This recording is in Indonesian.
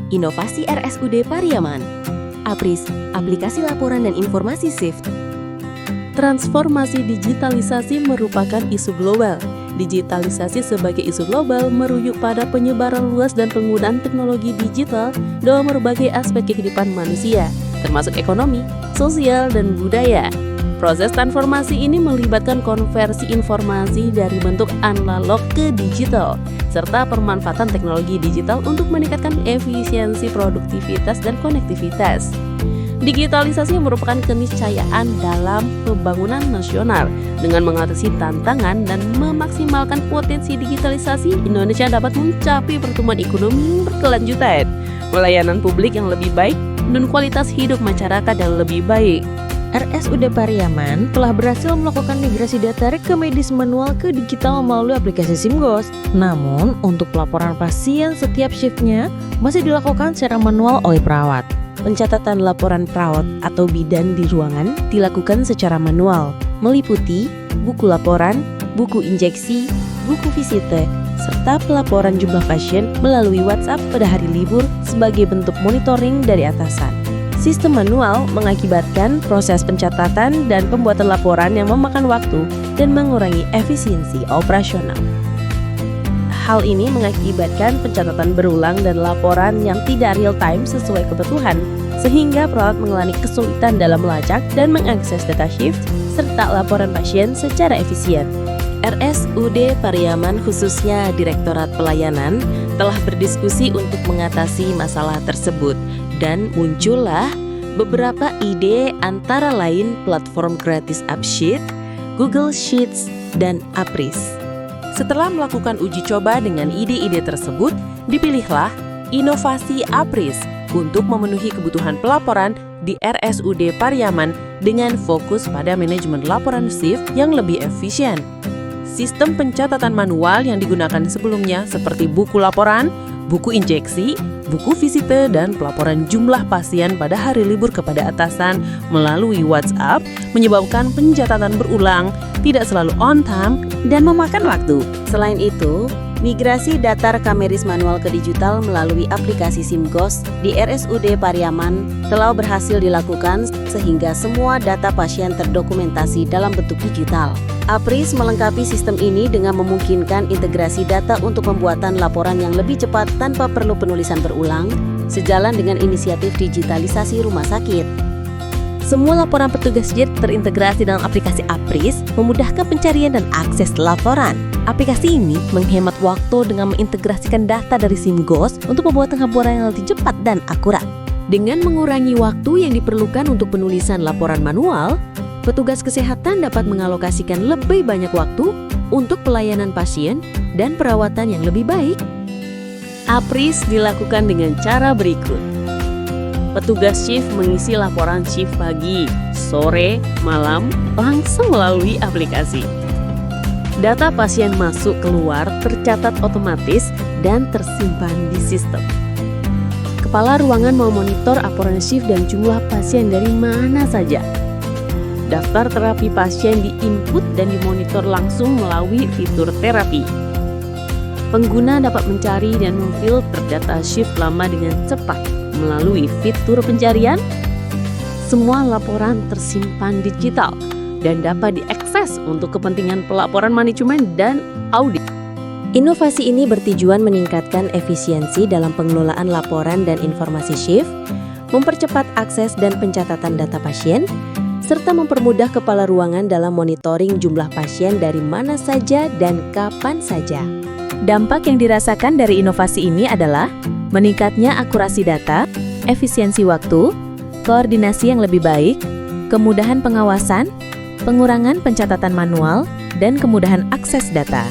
Inovasi RSUD Pariaman. APRIS, aplikasi laporan dan informasi SHIFT. Transformasi digitalisasi merupakan isu global. Digitalisasi sebagai isu global merujuk pada penyebaran luas dan penggunaan teknologi digital dalam berbagai aspek kehidupan manusia, termasuk ekonomi, sosial, dan budaya. Proses transformasi ini melibatkan konversi informasi dari bentuk analog ke digital, serta pemanfaatan teknologi digital untuk meningkatkan efisiensi, produktivitas, dan konektivitas. Digitalisasi merupakan keniscayaan dalam pembangunan nasional. Dengan mengatasi tantangan dan memaksimalkan potensi digitalisasi, Indonesia dapat mencapai pertumbuhan ekonomi yang berkelanjutan, pelayanan publik yang lebih baik, dan kualitas hidup masyarakat yang lebih baik. RSUD Pariaman telah berhasil melakukan migrasi data rekomendasi manual ke digital melalui aplikasi SIMGOS. Namun, untuk pelaporan pasien setiap shiftnya masih dilakukan secara manual oleh perawat. Pencatatan laporan perawat atau bidan di ruangan dilakukan secara manual, meliputi buku laporan, buku injeksi, buku visite, serta pelaporan jumlah pasien melalui WhatsApp pada hari libur sebagai bentuk monitoring dari atasan. Sistem manual mengakibatkan proses pencatatan dan pembuatan laporan yang memakan waktu dan mengurangi efisiensi operasional. Hal ini mengakibatkan pencatatan berulang dan laporan yang tidak real-time sesuai kebutuhan, sehingga perawat mengalami kesulitan dalam melacak dan mengakses data shift serta laporan pasien secara efisien. RSUD Pariaman, khususnya Direktorat Pelayanan, telah berdiskusi untuk mengatasi masalah tersebut dan muncullah beberapa ide antara lain platform gratis AppSheet, Google Sheets, dan APRIS. Setelah melakukan uji coba dengan ide-ide tersebut, dipilihlah inovasi APRIS untuk memenuhi kebutuhan pelaporan di RSUD Pariaman dengan fokus pada manajemen laporan SHIFT yang lebih efisien. Sistem pencatatan manual yang digunakan sebelumnya seperti buku laporan, buku injeksi, buku visite, dan pelaporan jumlah pasien pada hari libur kepada atasan melalui WhatsApp menyebabkan pencatatan berulang, tidak selalu on time, dan memakan waktu. Selain itu, migrasi data rekameris manual ke digital melalui aplikasi SIMGOS di RSUD Pariaman telah berhasil dilakukan sehingga semua data pasien terdokumentasi dalam bentuk digital. APRIS melengkapi sistem ini dengan memungkinkan integrasi data untuk pembuatan laporan yang lebih cepat tanpa perlu penulisan berulang, sejalan dengan inisiatif digitalisasi rumah sakit. Semua laporan petugas JIT terintegrasi dalam aplikasi APRIS, memudahkan pencarian dan akses laporan. Aplikasi ini menghemat waktu dengan mengintegrasikan data dari SIMGOS untuk membuat laporan yang lebih cepat dan akurat. Dengan mengurangi waktu yang diperlukan untuk penulisan laporan manual, petugas kesehatan dapat mengalokasikan lebih banyak waktu untuk pelayanan pasien dan perawatan yang lebih baik. APRIS dilakukan dengan cara berikut. Petugas shift mengisi laporan shift pagi, sore, malam langsung melalui aplikasi. Data pasien masuk keluar tercatat otomatis dan tersimpan di sistem. Kepala ruangan memonitor laporan shift dan jumlah pasien dari mana saja. Daftar terapi pasien di-input dan dimonitor langsung melalui fitur terapi. Pengguna dapat mencari dan memfilter data shift lama dengan cepat melalui fitur pencarian. Semua laporan tersimpan digital dan dapat diakses untuk kepentingan pelaporan manajemen dan audit. Inovasi ini bertujuan meningkatkan efisiensi dalam pengelolaan laporan dan informasi shift, mempercepat akses dan pencatatan data pasien, serta mempermudah kepala ruangan dalam monitoring jumlah pasien dari mana saja dan kapan saja. Dampak yang dirasakan dari inovasi ini adalah meningkatnya akurasi data, efisiensi waktu, koordinasi yang lebih baik, kemudahan pengawasan, pengurangan pencatatan manual, dan kemudahan akses data.